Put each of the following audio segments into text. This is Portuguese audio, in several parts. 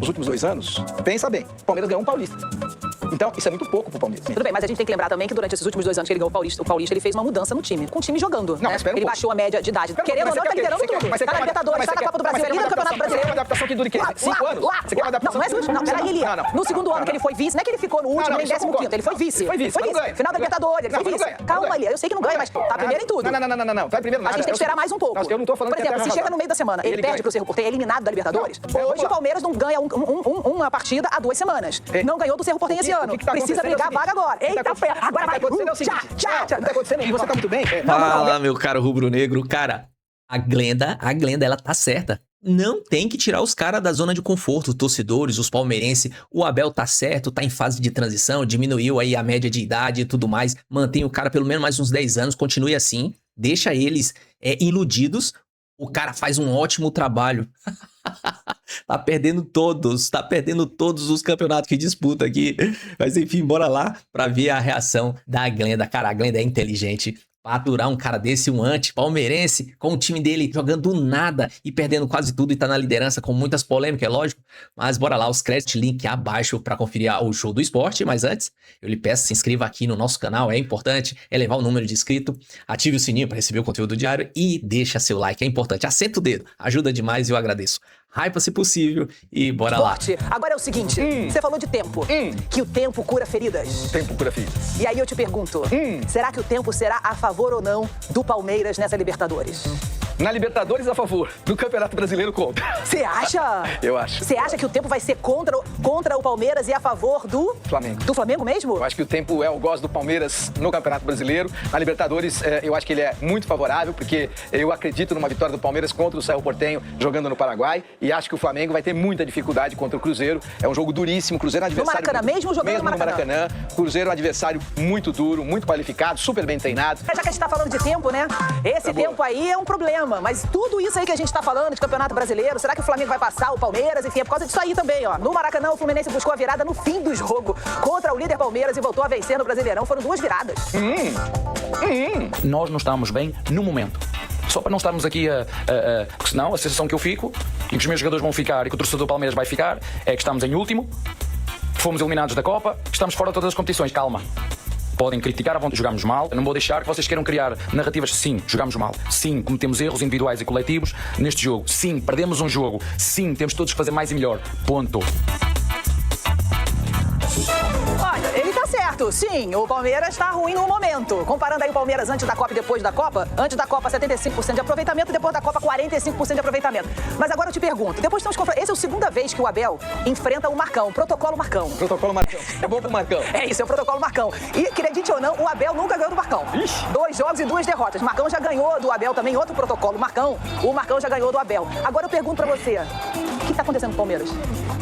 nos últimos 2 anos, pensa bem, o Palmeiras ganhou um Paulista. Então, isso é muito pouco pro Palmeiras. Tudo bem, mas a gente tem que lembrar também que durante esses últimos 2 anos que ele ganhou o Paulista, ele fez uma mudança no time. Com o time jogando, Não, né? mas espera um Ele pouco. baixou a média de idade. Querendo ou não, tá liderando tudo. Tá na Libertadores, tá na Copa do Brasil, é líder do Campeonato Brasileiro. Uma adaptação que dure 5 anos? Você quer uma adaptação? Não, peraí, Elia. No segundo ano que ele foi vice, não é que ele ficou no último, nem 15º, ele foi vice. Foi vice. Final da Libertadores, ele foi vice. Calma, Elia, eu sei que não ganha, mas tá primeiro em tudo. Não, vai primeiro nada. A gente tem que esperar mais um pouco. Eu não tô falando Por exemplo, se chega no meio da semana, ele perde pro Cerro Porteño, é eliminado da Libertadores. Hoje o Palmeiras não ganha uma partida há 2 semanas. Não ganhou do Cerro Porteño esse ano. Precisa brigar a vaga agora. Eita, pé, agora vai. E você tá muito bem? Fala, meu caro rubro-negro. Cara, a Glenda, ela tá certa. Não tem que tirar os caras da zona de conforto, os torcedores, os palmeirenses. O Abel tá certo, tá em fase de transição, diminuiu aí a média de idade e tudo mais. Mantém o cara pelo menos mais uns 10 anos, continue assim. Deixa eles iludidos. O cara faz um ótimo trabalho. Tá perdendo todos os campeonatos que disputa aqui. Mas enfim, bora lá pra ver a reação da Glenda. Cara, a Glenda é inteligente. Pra aturar um cara desse, um anti-palmeirense, com o time dele jogando nada e perdendo quase tudo e tá na liderança com muitas polêmicas, é lógico. Mas bora lá, os créditos, link abaixo pra conferir o show do esporte. Mas antes, eu lhe peço, se inscreva aqui no nosso canal, é importante elevar o número de inscritos, ative o sininho pra receber o conteúdo diário e deixa seu like, é importante. Assenta o dedo, ajuda demais e eu agradeço. Hypa se possível e bora lá. Agora é o seguinte, você falou de tempo, que o tempo cura feridas. O tempo cura feridas. E aí eu te pergunto, será que o tempo será a favor ou não do Palmeiras nessa Libertadores? Na Libertadores, a favor. No Campeonato Brasileiro, contra. Você acha? Eu acho. Você acha que o tempo vai ser contra o Palmeiras e a favor do... Flamengo. Do Flamengo mesmo? Eu acho que o tempo é o gosto do Palmeiras no Campeonato Brasileiro. Na Libertadores, eu acho que ele é muito favorável, porque eu acredito numa vitória do Palmeiras contra o Cerro Porteño, jogando no Paraguai. E acho que o Flamengo vai ter muita dificuldade contra o Cruzeiro. É um jogo duríssimo. Cruzeiro é um adversário... No Maracanã, mesmo jogando no Maracanã. Cruzeiro é um adversário muito duro, muito qualificado, super bem treinado. Já que a gente tá falando de tempo, né? Esse tempo aí é um problema, mas tudo isso aí que a gente tá falando de Campeonato Brasileiro, será que o Flamengo vai passar o Palmeiras? Enfim, é por causa disso aí também, ó. No Maracanã, o Fluminense buscou a virada no fim do jogo contra o líder Palmeiras e voltou a vencer no Brasileirão. Foram 2 viradas. Nós não estamos bem no momento. Só para não estarmos aqui porque senão a sensação que eu fico e que os meus jogadores vão ficar e que o torcedor do Palmeiras vai ficar é que estamos em último, fomos eliminados da Copa, estamos fora de todas as competições. Calma. Podem criticar, jogamos mal. Eu não vou deixar que vocês queiram criar narrativas. Sim, jogamos mal. Sim, cometemos erros individuais e coletivos neste jogo. Sim, perdemos um jogo. Sim, temos todos que fazer mais e melhor. Ponto. Olha, ele tá certo. Sim, o Palmeiras tá ruim no momento. Comparando aí o Palmeiras antes da Copa e depois da Copa. Antes da Copa, 75% de aproveitamento e depois da Copa, 45% de aproveitamento. Mas agora eu te pergunto, depois estamos essa é a segunda vez que o Abel enfrenta o Marcão, o protocolo Marcão. Protocolo Marcão. É bom pro Marcão. É isso, é o protocolo Marcão. E, acredite ou não, o Abel nunca ganhou do Marcão. Ixi. 2 jogos e 2 derrotas. Marcão já ganhou do Abel também, outro protocolo Marcão. O Marcão já ganhou do Abel. Agora eu pergunto pra você, o que tá acontecendo com o Palmeiras?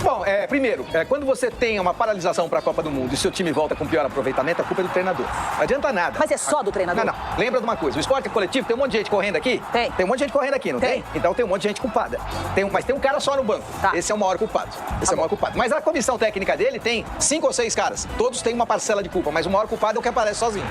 Bom, primeiro, quando você tem uma paralisação para a Copa do Mundo e seu time volta com pior aproveitamento, a culpa é do treinador. Não adianta nada. Mas é só do treinador? Não. Lembra de uma coisa, o esporte é coletivo, tem um monte de gente correndo aqui? Tem. Tem um monte de gente correndo aqui, não tem? Então tem um monte de gente culpada. Mas tem um cara só no banco. Tá. Esse é o maior culpado. Esse é o maior culpado. Mas a comissão técnica dele tem 5 ou 6 caras. Todos têm uma parcela de culpa, mas o maior culpado é o que aparece sozinho.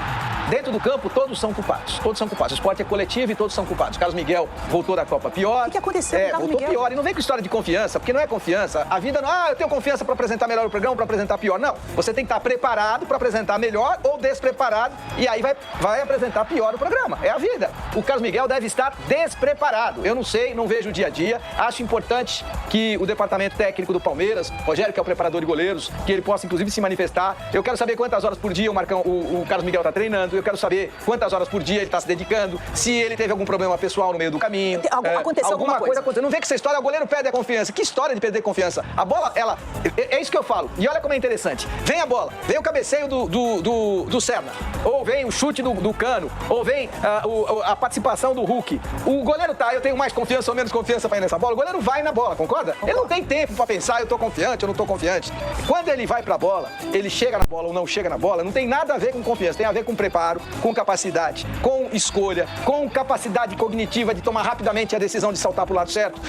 Dentro do campo, todos são culpados. Todos são culpados. O esporte é coletivo e todos são culpados. Carlos Miguel voltou da Copa pior. O que aconteceu com o Carlos voltou Miguel? pior. E não vem com história de confiança, porque não é confiança. A vida não... eu tenho confiança para apresentar melhor o programa, para apresentar pior. Não. Você tem que estar preparado para apresentar melhor ou despreparado e aí vai apresentar pior o programa. É a vida. O Carlos Miguel deve estar despreparado. Eu não sei, não vejo o dia a dia. Acho importante que o departamento técnico do Palmeiras, Rogério, que é o preparador de goleiros, que ele possa inclusive se manifestar. Eu quero saber quantas horas por dia o Carlos Miguel está treinando. Eu quero saber quantas horas por dia ele está se dedicando. Se ele teve algum problema pessoal no meio do caminho. Aconteceu alguma coisa. Aconteceu. Não vê que essa história, o goleiro perde a confiança. Que história de perder confiança? A bola, é isso que eu falo. E olha como é interessante. Vem a bola, vem o cabeceio do Serna, ou vem o chute do Cano, ou vem a participação do Hulk. O goleiro eu tenho mais confiança ou menos confiança para ir nessa bola. O goleiro vai na bola, concorda? Ele não tem tempo para pensar, eu tô confiante, eu não tô confiante. Quando ele vai pra bola, ele chega na bola ou não chega na bola, não tem nada a ver com confiança, tem a ver com preparo, com capacidade, com escolha, com capacidade cognitiva de tomar rapidamente a decisão de saltar pro lado certo,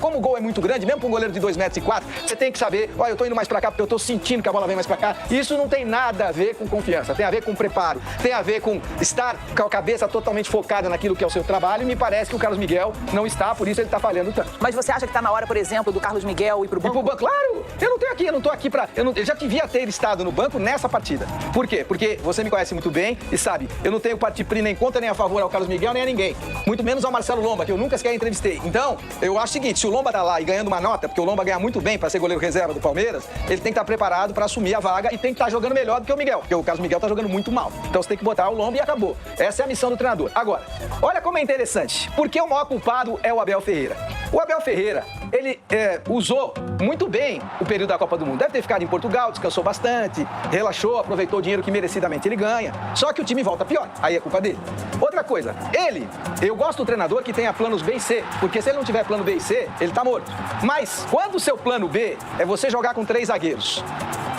como o gol é muito grande, mesmo com um goleiro de 2,04 metros, você tem que saber, olha, eu tô indo mais pra cá porque eu tô sentindo que a bola vem mais pra cá. Isso não tem nada a ver com confiança, tem a ver com preparo, tem a ver com estar com a cabeça totalmente focada naquilo que é o seu trabalho, e me parece que o Carlos Miguel não está, por isso ele tá falhando tanto. Mas você acha que tá na hora, por exemplo, do Carlos Miguel ir pro banco? E pro banco, claro! Eu não tô aqui pra... Eu já devia ter estado no banco nessa partida. Por quê? Porque você me conhece muito bem e sabe, eu não tenho partipri nem contra nem a favor ao Carlos Miguel nem a ninguém. Muito menos ao Marcelo Lomba, que eu nunca sequer entrevistei. Então, eu acho o seguinte, se o Lomba tá lá e ganhando uma nota, porque o Lomba ganha muito bem pra ser goleiro reserva do Palmeiras, ele tem que estar preparado pra assumir a vaga e tem que estar jogando melhor do que o Miguel, porque o Carlos Miguel tá jogando muito mal. Então você tem que botar o Lomba e acabou. Essa é a missão do treinador. Agora, olha como é interessante. Porque o maior culpado é o Abel Ferreira. O Abel Ferreira, ele usou muito bem o período da Copa do Mundo. Deve ter ficado em Portugal, descansou bastante, relaxou, aproveitou o dinheiro que merecidamente ele ganha. Só que o time volta pior. Aí é culpa dele. Outra coisa, eu gosto do treinador que tenha planos B e C, porque se ele não tiver plano B e C, ele tá morto. Mas quando o seu plano B é você jogar com 3 zagueiros,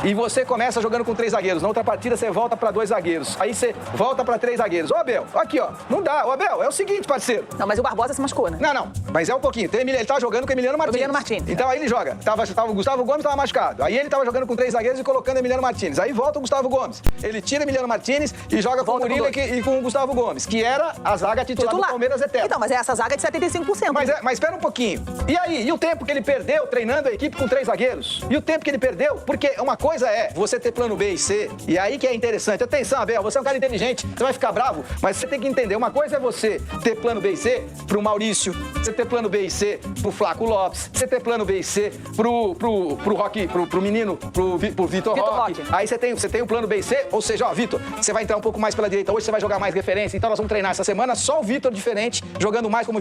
e você começa jogando com 3 zagueiros, na outra partida você volta pra 2 zagueiros, aí você volta pra 3 zagueiros. Ô Abel, aqui ó, não dá. Ô Abel, é o seguinte, parceiro. Não, mas o Barbosa se machucou, né? Não, mas é um pouquinho. Ele tava jogando com o Emiliano Martins. Então aí ele joga. Tava o Gustavo Gomes tava machucado. Aí ele tava jogando com 3 zagueiros e colocando Emiliano Martins. Aí volta o Gustavo Gomes. Ele tira Emiliano Martins e joga com o Murilo e com o Gustavo Gomes, que era a zaga titular do Palmeiras eterno. Então, mas é essa zaga de 75%. Mas espera um pouquinho. E aí? E o tempo que ele perdeu treinando a equipe com 3 zagueiros? E o tempo que ele perdeu? Porque uma coisa é você ter plano B e C, e aí que é interessante. Atenção, Abel, você é um cara inteligente, você vai ficar bravo, mas você tem que entender. Uma coisa é você ter plano B e C pro Maurício, você ter plano B e C pro Flaco Lopes, você ter plano B e C pro Roque, pro menino, pro Vitor Roque. Aí você tem o plano B e C, ou seja, ó, Vitor, você vai entrar um pouco mais pela direita, hoje você vai jogar mais referência, então nós vamos treinar essa semana só o Vitor diferente, jogando mais como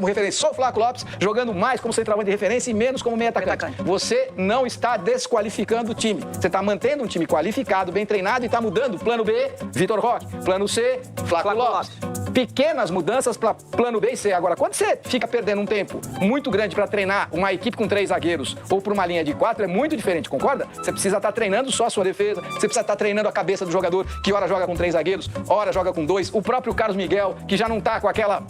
referência, só o Flaco Lopes, jogando mais como centroavante de referência e menos como meio atacante. Você não está desqualificando o time, você está mantendo um time qualificado, bem treinado, e está mudando. Plano B, Vitor Roque. Plano C, Flaco Lopes. Pequenas mudanças para plano B e C. Agora, quando você fica perdendo um tempo muito grande para treinar uma equipe com 3 zagueiros ou para uma linha de 4, é muito diferente, concorda? Você precisa estar treinando só a sua defesa, você precisa estar treinando a cabeça do jogador, que ora joga com 3 zagueiros, ora joga com 2. O próprio Carlos Miguel, que já não está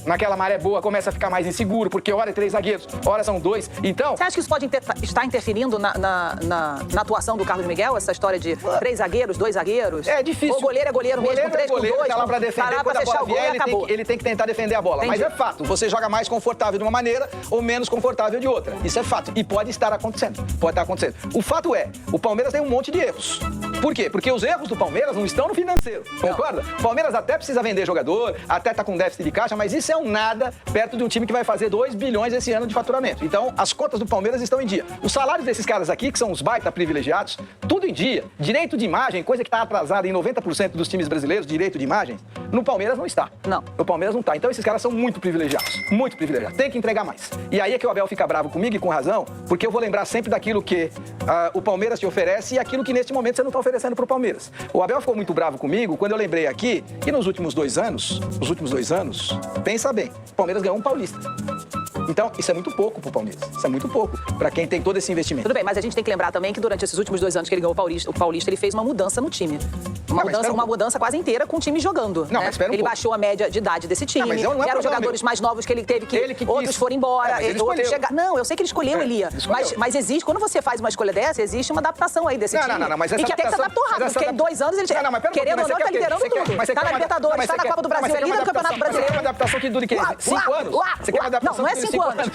naquela maré boa, começa a ficar mais inseguro, porque ora é 3 zagueiros, ora são 2. Então... Você acha que isso pode estar interferindo na atuação do Carlos Miguel, essa história de 3 zagueiros, 2 zagueiros? É difícil. O goleiro é goleiro mesmo, com 3 com 2, tá lá pra defender, parar pra fechar o gol e acabou. Ele tem que tentar defender a bola. Entendi. Mas é fato, você joga mais confortável de uma maneira ou menos confortável de outra. Isso é fato. E pode estar acontecendo. Pode estar acontecendo. O fato é, o Palmeiras tem um monte de erros. Por quê? Porque os erros do Palmeiras não estão no financeiro. Concorda? O Palmeiras até precisa vender jogador, até tá com déficit de caixa, mas isso é um nada perto de um time que vai fazer 2 bilhões esse ano de faturamento. Então, as contas do Palmeiras estão em dia. Os salários desses caras aqui, que são os baita privilegiados, tudo em dia. Direito de imagem, coisa que está atrasada em 90% dos times brasileiros, direito de imagem, no Palmeiras não está. Não. No Palmeiras não está. Então, esses caras são muito privilegiados. Muito privilegiados. Tem que entregar mais. E aí é que o Abel fica bravo comigo e com razão, porque eu vou lembrar sempre daquilo que o Palmeiras te oferece e aquilo que neste momento você não está oferecendo pro Palmeiras. O Abel ficou muito bravo comigo quando eu lembrei aqui que nos últimos 2 anos, pensa bem, o Palmeiras ganhou um Paulista. Então, isso é muito pouco pro Palmeiras. Isso é muito pouco para quem tem todo esse investimento. Tudo bem, mas a gente tem que lembrar também que durante esses últimos 2 anos que ele ganhou o Paulista, ele fez uma mudança no time. Uma mudança quase inteira com o time jogando. Não, né? mas espera um ele pouco. baixou a média de idade desse time. Não é eram jogadores mais novos que ele teve que outros foram embora. Outros chegaram. Não, eu sei que ele escolheu, Elia. Mas existe, quando você faz uma escolha dessa, existe uma adaptação aí desse time. Não, mas essa e que até que se adaptou rápido, porque em 2 anos ele querendo ou não, tá liderando tudo. Tá na Libertadores, tá na Copa do Brasil, é líder do Campeonato Brasileiro. Você quer uma adaptação que dure 5 anos? Você quer uma adaptação não é 5 anos.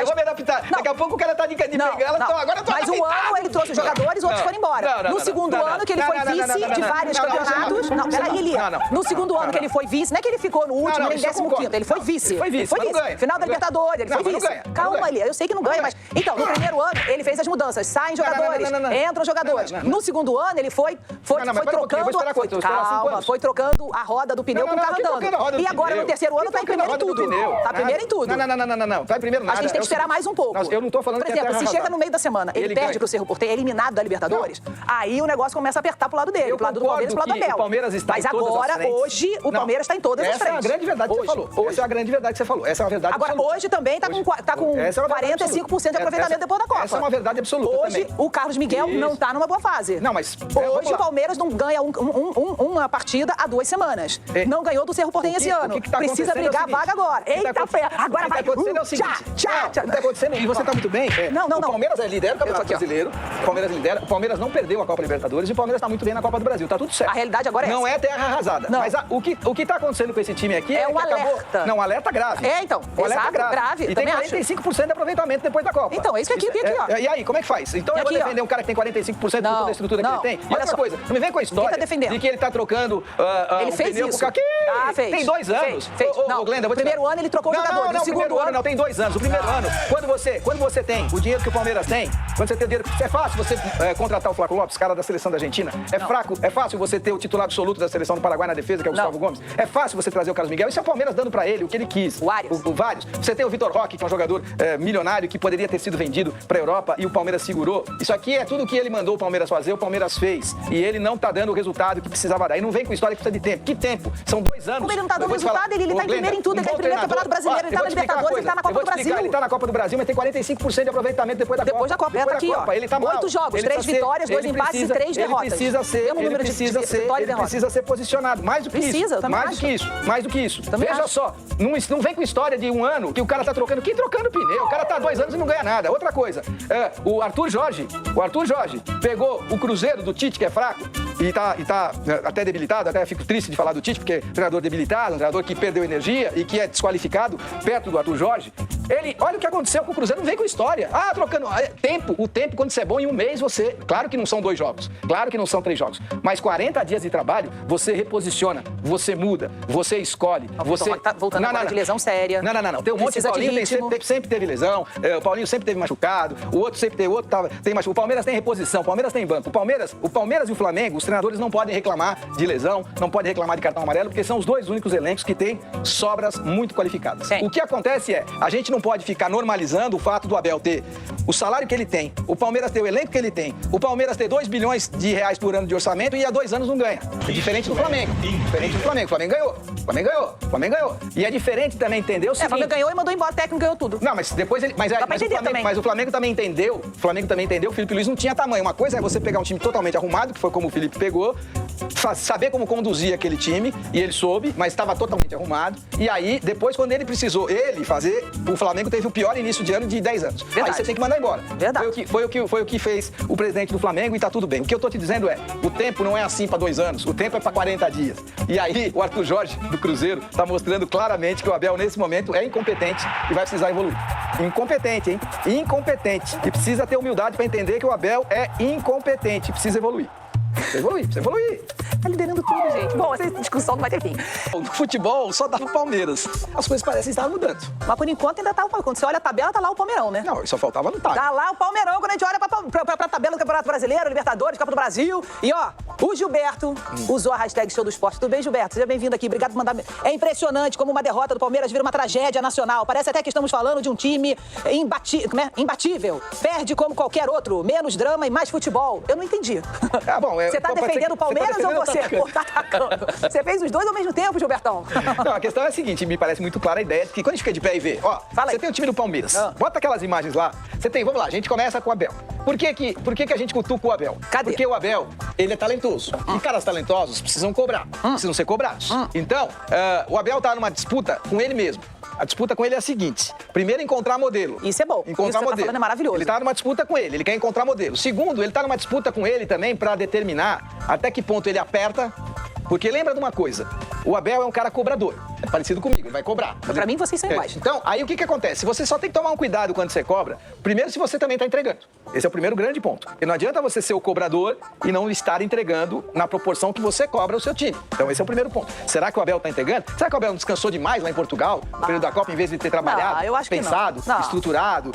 Eu vou me adaptar. Daqui a pouco o cara tá de pegar ela, então agora eu tô Mas um ano ele trouxe os jogadores, outros foram embora. No segundo ano que ele foi vice de vários campeonatos. Não, peraí, Elia. No segundo ano que ele foi vice, não é que ele ficou no último, nem 15º, ele foi vice. Foi vice. Final da Libertadores, ele foi vice. Calma, Elia, eu sei que não ganha, mas... Então, no primeiro ano, ele fez as mudanças. Saem jogadores, entram jogadores. No segundo ano, ele foi trocando... Calma, foi trocando a roda do pneu com o carro andando. E agora, no terceiro ano, tá em primeiro em tudo. Tá primeiro em tudo. Não, tá em primeiro nada. A gente tem que esperar mais um pouco. Eu não tô falando Por exemplo, se chega no meio da semana, ele perde pro Cerro Porteño, eliminado da Libertadores, aí o negócio começa a apertar pro lado dele, pro lado do Palmeiras e pro lado do Abel. O Palmeiras está Mas em todas agora, as frentes. hoje, o Palmeiras está em todas as frentes. Essa é a grande verdade que você falou. Essa é a grande verdade que você falou. Essa é uma verdade Agora, absoluta. hoje também tá com 45% de aproveitamento depois da Copa. Essa é uma verdade absoluta Hoje, também. o Carlos Miguel não tá numa boa fase. Não, mas... Hoje, o Palmeiras não ganha uma partida há 2 semanas. Não ganhou do Cerro Porteño esse ano. O que tá Precisa brigar a vaga agora. Eita, fé. Agora vai. O que tá acontecendo é o seguinte. O que tá acontecendo, e você tá muito bem. Não. O Palmeiras lidera o Campeonato Brasileiro. O Palmeiras lidera. O Palmeiras não perdeu a Copa Libertadores e o Palmeiras tá muito bem na Copa do Brasil. Tá tudo certo. A realidade agora é Não essa. é terra arrasada. Não. Mas o que tá acontecendo com esse time aqui É um que acabou... alerta. Não, um alerta grave. Então. Um alerta Exato, grave. E tem Também acho. 45% de aproveitamento depois da Copa. Então, é isso que aqui, ó. E aí, como é que faz? Então eu vou aqui, defender um cara que tem 45% por toda a estrutura que ele tem? E Olha outra só. coisa, não me vem com a história tá defendendo? de que ele tá trocando Ele o fez pneu isso. pro Kaki. Fez. Tem 2 anos. Fez. Não, Glenda, o primeiro ano ele trocou o jogador. Não, o segundo ano não, tem 2 anos. O primeiro ano, quando você tem o dinheiro que o Palmeiras tem, quando você tem o dinheiro, é fácil você contratar o Flaco Lopes, cara da seleção da Argentina. É fácil você ter o titular absoluto da seleção do Paraguai na defesa, que é o Gustavo Gomes. É fácil você trazer o Carlos Miguel. Isso é o Palmeiras dando pra ele o que ele quis. Vários. Você tem o Vitor Roque, que é um jogador milionário que poderia ter sido vendido pra Europa e o Palmeiras segurou. Isso aqui é tudo que ele mandou o Palmeiras fazer, o Palmeiras fez. E ele não tá dando o resultado que precisava dar. E não vem com história que precisa de tempo. Que tempo? São 2 anos. Como ele não tá dando resultado, ele tá em primeiro em tudo. Ele tá em primeiro Campeonato Brasileiro, ele tá na Libertadores, ele tá na Copa do Brasil. Ele tá na Copa do Brasil, mas tem 45% de aproveitamento depois da Copa. Depois da Copa. Tá aqui, ó. Ele tá mal. 8 jogos, 3 vitórias, 2 empates e 3 derrotas. Ele precisa ser posicionado. Mais do que isso. Mais do que isso. Veja só, não vem com história de 1 ano que o cara tá trocando. Quem trocando pneu? O cara tá há 2 anos e não ganha nada. Outra coisa, o Arthur Jorge pegou o Cruzeiro do Tite, que é fraco, e tá até debilitado, até fico triste de falar do Tite, porque é um treinador debilitado, um treinador que perdeu energia e que é desqualificado perto do Arthur Jorge. Olha o que aconteceu com o Cruzeiro, não vem com história. Trocando o tempo, quando você é bom, em 1 mês você... Claro que não são 2 jogos, claro que não são 3 jogos, mas 40 dias de trabalho, você reposiciona, você muda, você escolhe, você... Tá voltando agora de lesão séria. Não. Tem um monte de Paulinho, sempre teve lesão, o Paulinho sempre teve machucado, o outro sempre teve, tem machucado. O Palmeiras tem reposição, o Palmeiras tem banco. O Palmeiras e o Flamengo, os treinadores não podem reclamar de lesão, não podem reclamar de cartão amarelo, porque são os 2 únicos elencos que têm sobras muito qualificadas. Sim. O que acontece é, a gente não pode ficar normalizando o fato do Abel ter o salário que ele tem, o Palmeiras ter o elenco que ele tem, o Palmeiras ter 2 bilhões de reais por ano de orçamento e há 2 anos não ganha. É diferente do Flamengo. O Flamengo ganhou. E é diferente também entender o seguinte... O Flamengo ganhou e mandou embora, o técnico ganhou tudo. Não, mas depois ele... Mas o Flamengo também entendeu, que o Felipe Luiz não tinha tamanho. Uma coisa é você pegar um time totalmente arrumado, que foi como o Felipe pegou, saber como conduzir aquele time, e ele soube, mas estava totalmente arrumado. E aí, depois, quando ele precisou fazer, o Flamengo teve o pior início de ano de 10 anos. Verdade. Aí você tem que mandar embora. Verdade. Foi o que fez o presidente do Flamengo e tá tudo bem. O que eu tô te dizendo é, o tempo não é assim para 2 anos, o tempo é para 40 dias. E aí, o Arthur Jorge, do Cruzeiro, tá mostrando claramente que o Abel, nesse momento, é incompetente e vai precisar evoluir. Incompetente, hein? Incompetente. E precisa ter humildade para entender que o Abel é incompetente e precisa evoluir. Precisa evoluir. Tá liderando tudo, gente. Bom, essa discussão não vai ter fim. No futebol, só dá pro Palmeiras. As coisas parecem estar mudando. Mas por enquanto ainda tá o Palmeiras. Quando você olha a tabela, tá lá o Palmeirão, né? Não, só faltava no time. Tá lá o Palmeirão quando a gente olha pra tabela do Campeonato Brasileiro, Libertadores, Copa do Brasil. E ó, o Gilberto usou a hashtag Show do Esporte. Tudo bem, Gilberto? Seja bem-vindo aqui. Obrigado por mandar... É impressionante como uma derrota do Palmeiras vira uma tragédia nacional. Parece até que estamos falando de um time imbatível. Perde como qualquer outro. Menos drama e mais futebol. Eu não entendi. Você tá defendendo o Palmeiras ou você tá atacando? Você fez os 2 ao mesmo tempo, Gilbertão? Não, a questão é a seguinte, me parece muito clara a ideia de que quando a gente fica de pé e vê, você tem o time do Palmeiras, bota aquelas imagens lá, você tem, vamos lá, a gente começa com o Abel. Por que a gente cutuca o Abel? Cadê? Porque o Abel, ele é talentoso. E caras talentosos precisam cobrar, precisam ser cobrados. Então, o Abel tá numa disputa com ele mesmo. A disputa com ele é a seguinte: primeiro, encontrar modelo. Isso é bom. Encontrar Isso que modelo. Tá falando é maravilhoso. Ele tá numa disputa com ele quer encontrar modelo. Segundo, ele tá numa disputa com ele também para determinar até que ponto ele aperta. Porque lembra de uma coisa, o Abel é um cara cobrador, é parecido comigo, ele vai cobrar. Pra mim, vocês são iguais. Então, aí o que acontece? Você só tem que tomar um cuidado quando você cobra, primeiro se você também está entregando. Esse é o primeiro grande ponto. E não adianta você ser o cobrador e não estar entregando na proporção que você cobra o seu time. Então esse é o primeiro ponto. Será que o Abel está entregando? Será que o Abel descansou demais lá em Portugal, no período da Copa, em vez de ter trabalhado, eu acho que pensado, não. estruturado,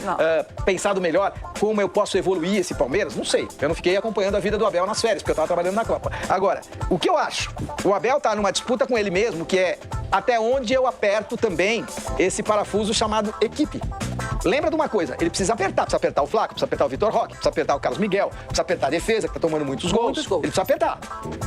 pensado melhor como eu posso evoluir esse Palmeiras? Não sei. Eu não fiquei acompanhando a vida do Abel nas férias, porque eu estava trabalhando na Copa. Agora, o que eu acho? O Abel está numa disputa com ele mesmo, que é até onde eu aperto também esse parafuso chamado equipe. lembra de uma coisa, ele precisa apertar o Flaco, precisa apertar o Vitor Roque, precisa apertar o Carlos Miguel, precisa apertar a defesa, que tá tomando muitos gols. Ele precisa apertar.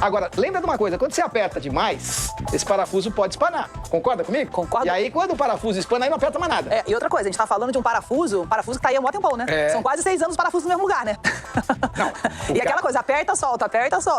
Agora, lembra de uma coisa, quando você aperta demais, esse parafuso pode espanar. Concorda comigo? Concordo. E aí, quando o parafuso espana, aí não aperta mais nada. E outra coisa, a gente tá falando de um parafuso que tá aí há um mó tempão, né? São quase 6 anos parafuso no mesmo lugar, né? Não. E aquela coisa, aperta, solta.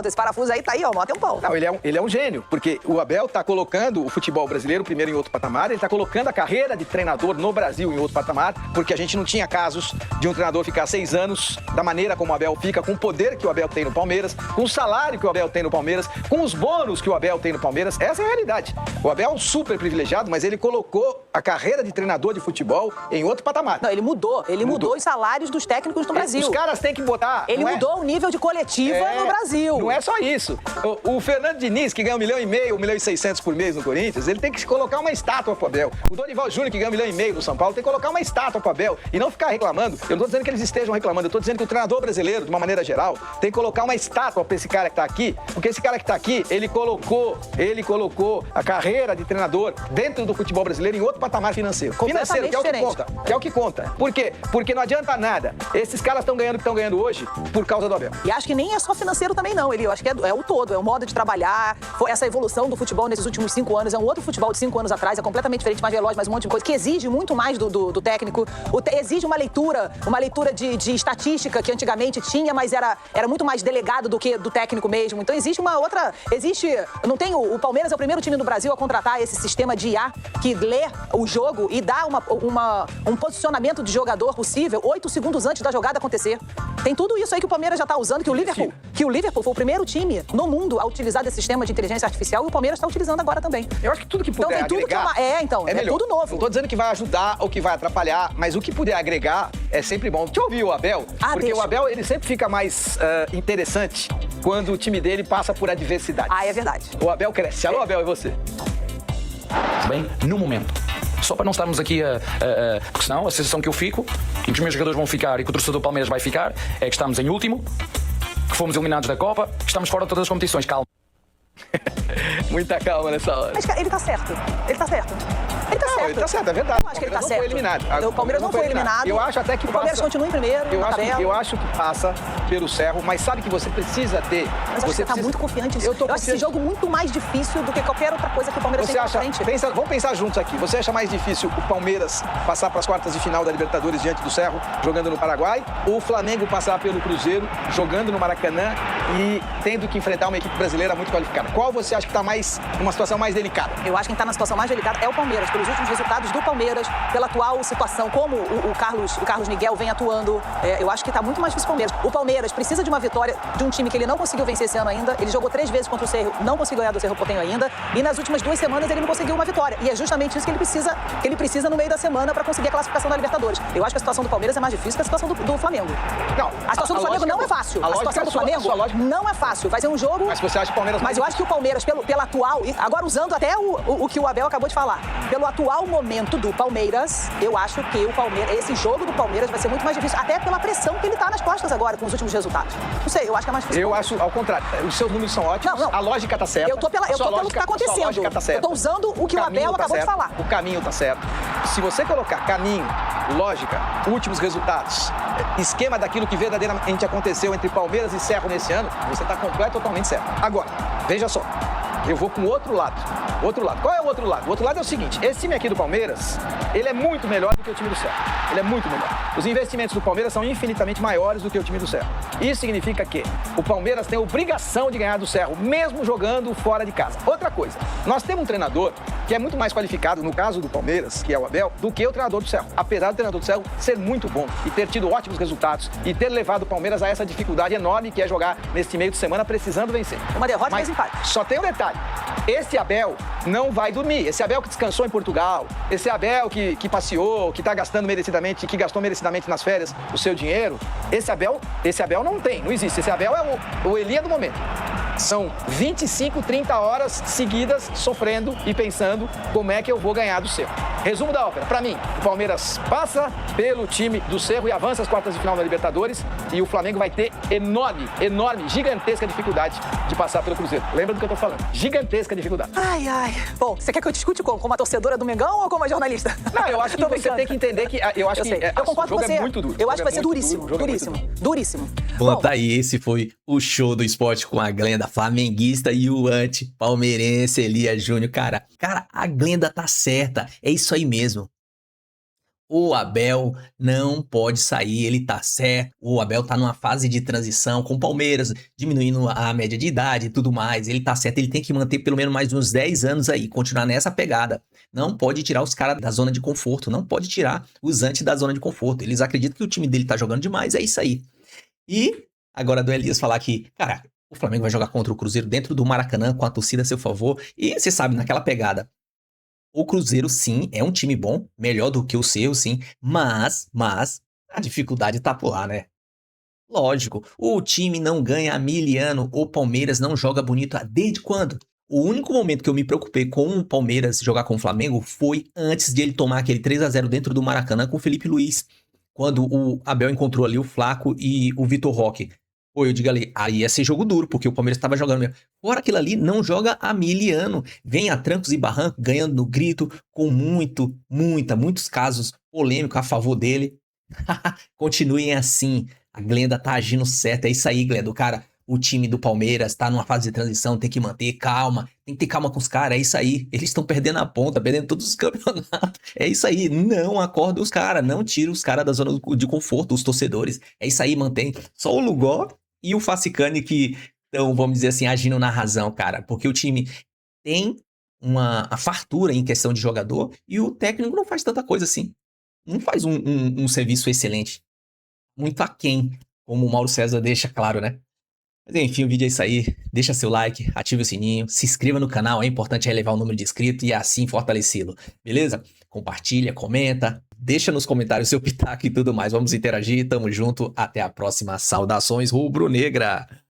Esse parafuso aí tá aí, ó, mó tempão. Não, ele é um gênio, porque o Abel tá colocando o futebol brasileiro primeiro em outro patamar, ele tá colocando a carreira de treinador no Brasil em outro patamar, porque a gente não tinha casos de um treinador ficar 6 anos da maneira como o Abel fica, com o poder que o Abel tem no Palmeiras, com o salário que o Abel tem no Palmeiras, com os bônus que o Abel tem no Palmeiras. Essa é a realidade. O Abel é um super privilegiado, mas ele colocou a carreira de treinador de futebol em outro patamar. Não, ele mudou os salários dos técnicos no Brasil. Os caras têm que botar... Ele mudou o nível de coletiva no Brasil. Não é só isso. O Fernando Diniz, que ganha 1,5 milhão, 1,6 milhão por mês no Corinthians, ele tem que colocar uma estátua pro Abel. O Dorival Júnior, que ganha 1,5 milhão no São Paulo, tem que colocar uma estátua pro Abel e não ficar reclamando. Eu não tô dizendo que eles estejam reclamando, eu tô dizendo que o treinador brasileiro, de uma maneira geral, tem que colocar uma estátua pra esse cara que tá aqui, porque esse cara que tá aqui, ele colocou a carreira de treinador dentro do futebol brasileiro em outro patamar financeiro. Financeiro, que é o que conta. Que é o que conta. Por quê? Porque não adianta nada. Esses caras estão ganhando o que estão ganhando hoje por causa do Abel. E acho que nem é só financeiro também, não. Eu acho que é o todo, é o modo de trabalhar. Essa evolução do futebol nesses últimos 5 anos é um outro futebol de 5 anos atrás, é completamente diferente, mais veloz, mais um monte de coisa, que exige muito mais do técnico. Exige uma leitura de estatística que antigamente tinha, mas era muito mais delegado do que do técnico mesmo. Então existe uma outra... Não tem o Palmeiras é o primeiro time no Brasil a contratar esse sistema de IA que lê o jogo e dá um posicionamento de jogador possível 8 segundos antes da jogada acontecer. Tem tudo isso aí que o Palmeiras já tá usando, que o Liverpool foi o primeiro time no mundo a utilizar esse sistema de inteligência artificial e o Palmeiras está utilizando agora também. Eu acho que tudo que puder agregar... É melhor. Tudo novo. Não tô dizendo que vai ajudar ou que vai atrapalhar, mas o que puder agregar é sempre bom. Deixa eu ouvir o Abel, porque o Abel, ele sempre fica mais interessante quando o time dele passa por adversidade. É verdade. O Abel cresce. Alô, Abel, é você? Bem, no momento. Só para não estarmos aqui porque senão a sensação que eu fico, e que os meus jogadores vão ficar e que o torcedor do Palmeiras vai ficar, é que estamos em último, que fomos eliminados da Copa, que estamos fora de todas as competições. Calma. Muita calma nessa hora. Mas, cara, ele tá certo. Ele tá certo, é verdade. Eu acho que ele tá certo. Foi eliminado. O Palmeiras não foi eliminado. Eu acho até que o Palmeiras continua em primeiro. Eu acho que passa pelo Cerro, mas sabe que você precisa ter. Mas você tá muito confiante nisso. Eu acho esse jogo muito mais difícil do que qualquer outra coisa que o Palmeiras tem pela frente. Vamos pensar juntos aqui. Você acha mais difícil o Palmeiras passar para as quartas de final da Libertadores diante do Cerro, jogando no Paraguai, ou o Flamengo passar pelo Cruzeiro, jogando no Maracanã e tendo que enfrentar uma equipe brasileira muito qualificada? Qual você acha que está numa situação mais delicada? Eu acho que quem está na situação mais delicada é o Palmeiras, pelos últimos resultados do Palmeiras, pela atual situação, como o Carlos Miguel vem atuando. Eu acho que está muito mais difícil o Palmeiras. O Palmeiras precisa de uma vitória de um time que ele não conseguiu vencer esse ano ainda. Ele jogou 3 vezes contra o Cerro, não conseguiu ganhar do Cerro Porteño ainda. E nas últimas 2 semanas ele não conseguiu uma vitória. E é justamente isso que ele precisa no meio da semana para conseguir a classificação da Libertadores. Eu acho que a situação do Palmeiras é mais difícil que a situação do Flamengo. Não, a situação do Flamengo não é fácil. A situação do Flamengo não é fácil. Vai ser um jogo... Mas você acha que o Palmeiras... Mas eu acho que o Palmeiras, pela atual... Agora usando até o que o Abel acabou de falar. Pelo atual momento do Palmeiras, eu acho que esse jogo do Palmeiras vai ser muito mais difícil. Até pela pressão que ele tá nas costas agora, com os últimos resultados. Não sei, eu acho que é mais difícil. Eu acho, ao contrário. Os seus números são ótimos. Não. A lógica tá certa. Eu tô pelo que tá acontecendo. Eu tô usando o que o Abel acabou de falar. O caminho tá certo. Se você colocar caminho, lógica, últimos resultados, esquema daquilo que verdadeiramente aconteceu entre Palmeiras e Cerro nesse ano, você tá totalmente certo. Agora, veja só. Eu vou com o outro lado. Qual é o outro lado? O outro lado é o seguinte, esse time aqui do Palmeiras, ele é muito melhor do que o time do Cerro. Ele é muito melhor. Os investimentos do Palmeiras são infinitamente maiores do que o time do Cerro. Isso significa que o Palmeiras tem a obrigação de ganhar do Cerro, mesmo jogando fora de casa. Outra coisa, nós temos um treinador que é muito mais qualificado, no caso do Palmeiras, que é o Abel, do que o treinador do Cerro. Apesar do treinador do Cerro ser muito bom e ter tido ótimos resultados e ter levado o Palmeiras a essa dificuldade enorme que é jogar nesse meio de semana precisando vencer. Uma derrota e 2 empates. Só tem um detalhe. Esse Abel não vai dormir. Esse Abel que descansou em Portugal, esse Abel que passeou, que tá gastando merecidamente, que gastou merecidamente nas férias o seu dinheiro, esse Abel não existe. Esse Abel é o Elia do momento. São 25, 30 horas seguidas sofrendo e pensando como é que eu vou ganhar do Cerro. Resumo da ópera. Para mim, o Palmeiras passa pelo time do Cerro e avança às quartas de final da Libertadores. E o Flamengo vai ter enorme, gigantesca dificuldade de passar pelo Cruzeiro. Lembra do que eu tô falando? Gigantesca dificuldade. Ai, ai. Bom, você quer que eu discute como uma torcedora do Mengão ou como uma jornalista? Não, eu acho que você tem que entender que... Eu concordo com você. É muito duro. Eu acho que vai ser duríssimo. Duríssimo. Bom, tá aí, esse foi o show do esporte com a Glenda, flamenguista e o anti-palmeirense Elias Júnior. Cara, a Glenda tá certa, é isso aí mesmo. O Abel não pode sair, ele tá certo. O Abel tá numa fase de transição com o Palmeiras, diminuindo a média de idade e tudo mais. Ele tá certo, ele tem que manter pelo menos mais uns 10 anos aí, continuar nessa pegada. Não pode tirar os caras da zona de conforto, não pode tirar os antes da zona de conforto. Eles acreditam que o time dele tá jogando demais, é isso aí. E agora do Elias falar que, cara, o Flamengo vai jogar contra o Cruzeiro dentro do Maracanã com a torcida a seu favor. E você sabe, naquela pegada. O Cruzeiro, sim, é um time bom, melhor do que o seu, sim, mas a dificuldade tá por lá, né? Lógico, o time não ganha há 1000 anos, o Palmeiras não joga bonito desde quando? O único momento que eu me preocupei com o Palmeiras jogar com o Flamengo foi antes de ele tomar aquele 3-0 dentro do Maracanã com o Felipe Luiz, quando o Abel encontrou ali o Flaco e o Vitor Roque. Pô, eu digo ali, aí ia ser jogo duro, porque o Palmeiras estava jogando mesmo. Fora aquilo ali, não joga há 1000 anos. Vem a trancos e barrancos, ganhando no grito, com muitos casos polêmicos a favor dele. Continuem assim. A Glenda tá agindo certo. É isso aí, Glenda. Cara, o time do Palmeiras tá numa fase de transição, tem que manter calma. Tem que ter calma com os caras, é isso aí. Eles estão perdendo a ponta, perdendo todos os campeonatos. É isso aí. Não acorda os caras, não tira os caras da zona de conforto, os torcedores. É isso aí, mantém. Só o Lugó e o Facicani que estão, vamos dizer assim, agindo na razão, cara. Porque o time tem a fartura em questão de jogador e o técnico não faz tanta coisa assim. Não faz um serviço excelente. Muito aquém, como o Mauro César deixa claro, né? Mas enfim, o vídeo é isso aí. Deixa seu like, ative o sininho, se inscreva no canal. É importante elevar o número de inscritos e assim fortalecê-lo. Beleza? Compartilha, comenta. Deixa nos comentários seu pitaco e tudo mais. Vamos interagir. Tamo junto. Até a próxima. Saudações rubro-negra.